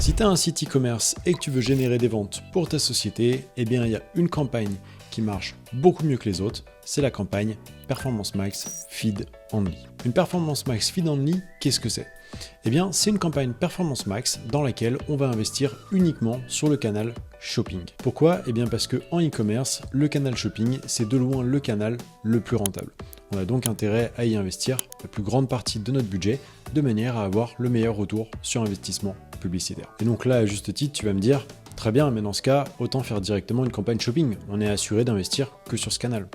Si tu as un site e-commerce et que tu veux générer des ventes pour ta société, eh bien il y a une campagne qui marche beaucoup mieux que les autres, c'est la campagne Performance Max Feed Only. Une Performance Max Feed Only, qu'est-ce que c'est? Eh bien, c'est une campagne Performance Max dans laquelle on va investir uniquement sur le canal shopping. Pourquoi? Eh bien parce que en e-commerce, le canal shopping, c'est de loin le canal le plus rentable. On a donc intérêt à y investir la plus grande partie de notre budget de manière à avoir le meilleur retour sur investissement publicitaire. Et donc là, à juste titre, tu vas me dire, très bien, mais dans ce cas, autant faire directement une campagne shopping. On est assuré d'investir que sur ce canal.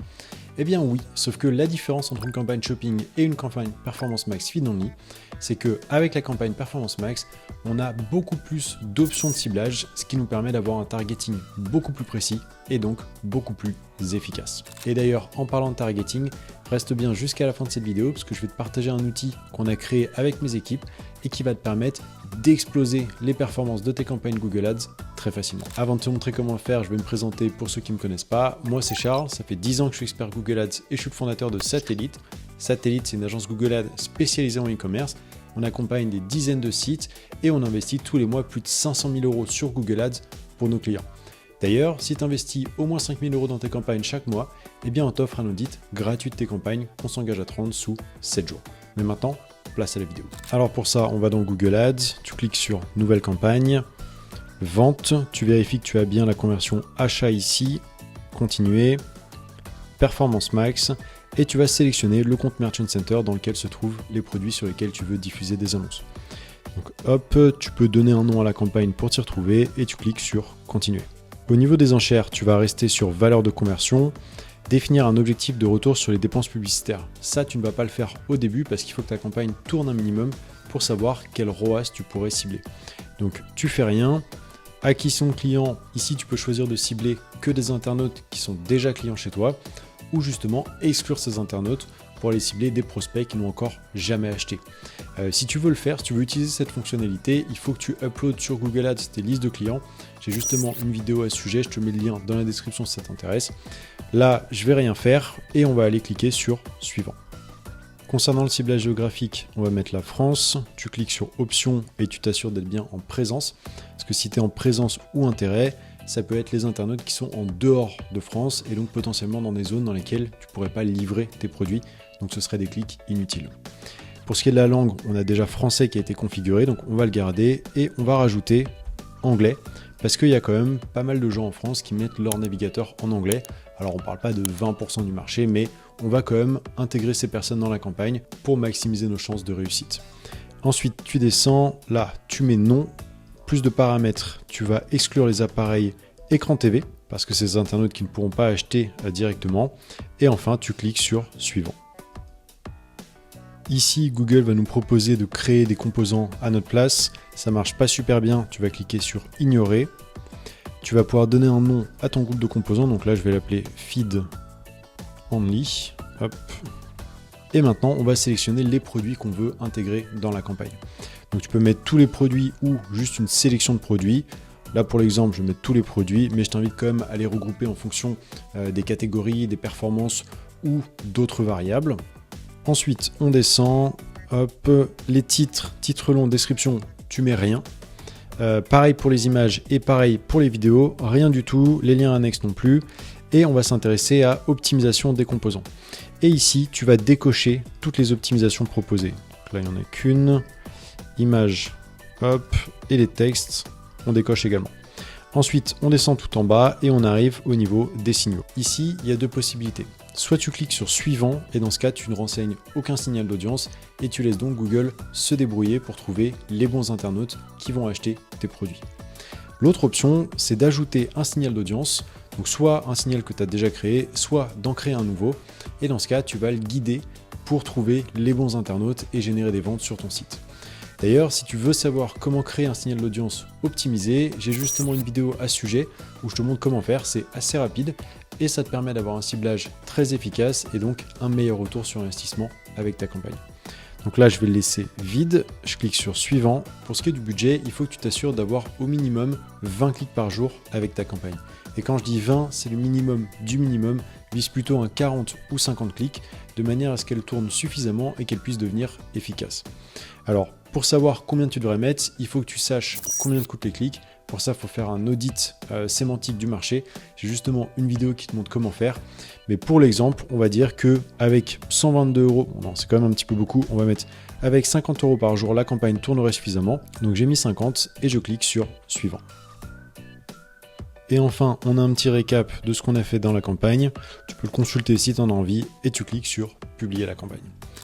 Eh bien oui, sauf que la différence entre une campagne shopping et une campagne Performance Max Feed Only, c'est qu'avec la campagne Performance Max, on a beaucoup plus d'options de ciblage, ce qui nous permet d'avoir un targeting beaucoup plus précis et donc beaucoup plus efficace. Et d'ailleurs, en parlant de targeting, reste bien jusqu'à la fin de cette vidéo parce que je vais te partager un outil qu'on a créé avec mes équipes et qui va te permettre d'exploser les performances de tes campagnes Google Ads très facilement. Avant de te montrer comment le faire, je vais me présenter pour ceux qui ne me connaissent pas. Moi, c'est Charles, ça fait 10 ans que je suis expert Google Ads et je suis le fondateur de Satellite. Satellite, c'est une agence Google Ads spécialisée en e-commerce. On accompagne des dizaines de sites et on investit tous les mois plus de 500 000 € sur Google Ads pour nos clients. D'ailleurs, si tu investis au moins 5 000 € dans tes campagnes chaque mois, eh bien on t'offre un audit gratuit de tes campagnes qu'on s'engage à te rendre sous 7 jours. Mais maintenant, place à la vidéo. Alors pour ça, on va dans Google Ads, tu cliques sur Nouvelle campagne, Vente, tu vérifies que tu as bien la conversion achat ici, Continuer, Performance Max, et tu vas sélectionner le compte Merchant Center dans lequel se trouvent les produits sur lesquels tu veux diffuser des annonces. Donc hop, tu peux donner un nom à la campagne pour t'y retrouver et tu cliques sur Continuer. Au niveau des enchères, tu vas rester sur valeur de conversion, définir un objectif de retour sur les dépenses publicitaires. Ça, tu ne vas pas le faire au début parce qu'il faut que ta campagne tourne un minimum pour savoir quel ROAS tu pourrais cibler. Donc, tu fais rien. Acquisition client, ici, tu peux choisir de cibler que des internautes qui sont déjà clients chez toi ou justement exclure ces internautes pour aller cibler des prospects qui n'ont encore jamais acheté. Si tu veux le faire, si tu veux utiliser cette fonctionnalité, il faut que tu uploades sur Google Ads tes listes de clients. J'ai justement une vidéo à ce sujet, je te mets le lien dans la description si ça t'intéresse. Là, je vais rien faire et on va aller cliquer sur Suivant. Concernant le ciblage géographique, on va mettre la France. Tu cliques sur Options et tu t'assures d'être bien en présence. Parce que si tu es en présence ou intérêt, ça peut être les internautes qui sont en dehors de France et donc potentiellement dans des zones dans lesquelles tu ne pourrais pas livrer tes produits. Donc ce serait des clics inutiles. Pour ce qui est de la langue, on a déjà français qui a été configuré, donc on va le garder et on va rajouter anglais parce qu'il y a quand même pas mal de gens en France qui mettent leur navigateur en anglais. Alors on ne parle pas de 20% du marché, mais on va quand même intégrer ces personnes dans la campagne pour maximiser nos chances de réussite. Ensuite, tu descends, là tu mets non, plus de paramètres, tu vas exclure les appareils écran TV parce que c'est des internautes qui ne pourront pas acheter directement. Et enfin, tu cliques sur Suivant. Ici, Google va nous proposer de créer des composants à notre place. Ça marche pas super bien, tu vas cliquer sur Ignorer. Tu vas pouvoir donner un nom à ton groupe de composants. Donc là, je vais l'appeler Feed Only. Hop. Et maintenant, on va sélectionner les produits qu'on veut intégrer dans la campagne. Donc tu peux mettre tous les produits ou juste une sélection de produits. Là, pour l'exemple, je vais mettre tous les produits, mais je t'invite quand même à les regrouper en fonction des catégories, des performances ou d'autres variables. Ensuite, on descend, hop, les titres longs, description, tu mets rien. Pareil pour les images et pareil pour les vidéos, rien du tout, les liens annexes non plus. Et on va s'intéresser à optimisation des composants. Et ici, tu vas décocher toutes les optimisations proposées. Donc là, il n'y en a qu'une. Image, hop, et les textes, on décoche également. Ensuite, on descend tout en bas et on arrive au niveau des signaux. Ici, il y a deux possibilités. Soit tu cliques sur Suivant et dans ce cas, tu ne renseignes aucun signal d'audience et tu laisses donc Google se débrouiller pour trouver les bons internautes qui vont acheter tes produits. L'autre option, c'est d'ajouter un signal d'audience, donc soit un signal que tu as déjà créé, soit d'en créer un nouveau. Et dans ce cas, tu vas le guider pour trouver les bons internautes et générer des ventes sur ton site. D'ailleurs, si tu veux savoir comment créer un signal d'audience optimisé, j'ai justement une vidéo à ce sujet où je te montre comment faire, c'est assez rapide et ça te permet d'avoir un ciblage très efficace et donc un meilleur retour sur investissement avec ta campagne. Donc là, je vais le laisser vide, je clique sur Suivant. Pour ce qui est du budget, il faut que tu t'assures d'avoir au minimum 20 clics par jour avec ta campagne. Et quand je dis 20, c'est le minimum du minimum, vise plutôt un 40 ou 50 clics, de manière à ce qu'elle tourne suffisamment et qu'elle puisse devenir efficace. Alors, Pour savoir combien tu devrais mettre, il faut que tu saches combien te coûtent les clics. Pour ça, il faut faire un audit sémantique du marché. J'ai justement une vidéo qui te montre comment faire. Mais pour l'exemple, on va dire qu'avec 122 €, bon non, c'est quand même un petit peu beaucoup, on va mettre avec 50 € par jour, la campagne tournerait suffisamment. Donc j'ai mis 50 et je clique sur suivant. Et enfin, on a un petit récap de ce qu'on a fait dans la campagne. Tu peux le consulter si tu en as envie et tu cliques sur publier la campagne.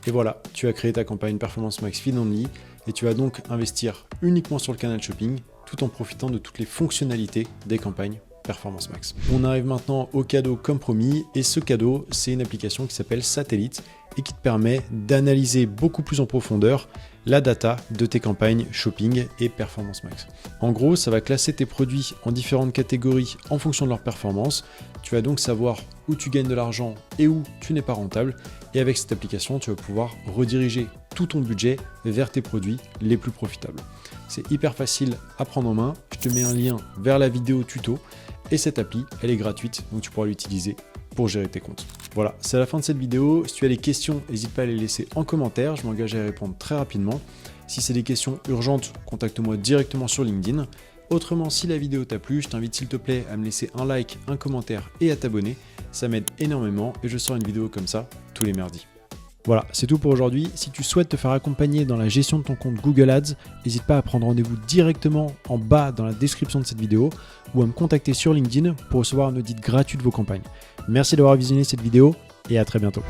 Et voilà, tu as créé ta campagne Performance Max Feed Only et tu vas donc investir uniquement sur le canal shopping tout en profitant de toutes les fonctionnalités des campagnes Performance Max. On arrive maintenant au cadeau comme promis et ce cadeau, c'est une application qui s'appelle Satellite et qui te permet d'analyser beaucoup plus en profondeur la data de tes campagnes shopping et Performance Max. En gros, ça va classer tes produits en différentes catégories en fonction de leur performance. Tu vas donc savoir où tu gagnes de l'argent et où tu n'es pas rentable. Et avec cette application, tu vas pouvoir rediriger tout ton budget vers tes produits les plus profitables. C'est hyper facile à prendre en main. Je te mets un lien vers la vidéo tuto. Et cette appli, elle est gratuite, donc tu pourras l'utiliser pour gérer tes comptes. Voilà, c'est la fin de cette vidéo. Si tu as des questions, n'hésite pas à les laisser en commentaire. Je m'engage à y répondre très rapidement. Si c'est des questions urgentes, contacte-moi directement sur LinkedIn. Autrement, si la vidéo t'a plu, je t'invite s'il te plaît à me laisser un like, un commentaire et à t'abonner. Ça m'aide énormément et je sors une vidéo comme ça tous les mardis. Voilà, c'est tout pour aujourd'hui. Si tu souhaites te faire accompagner dans la gestion de ton compte Google Ads, n'hésite pas à prendre rendez-vous directement en bas dans la description de cette vidéo ou à me contacter sur LinkedIn pour recevoir un audit gratuit de vos campagnes. Merci d'avoir visionné cette vidéo et à très bientôt.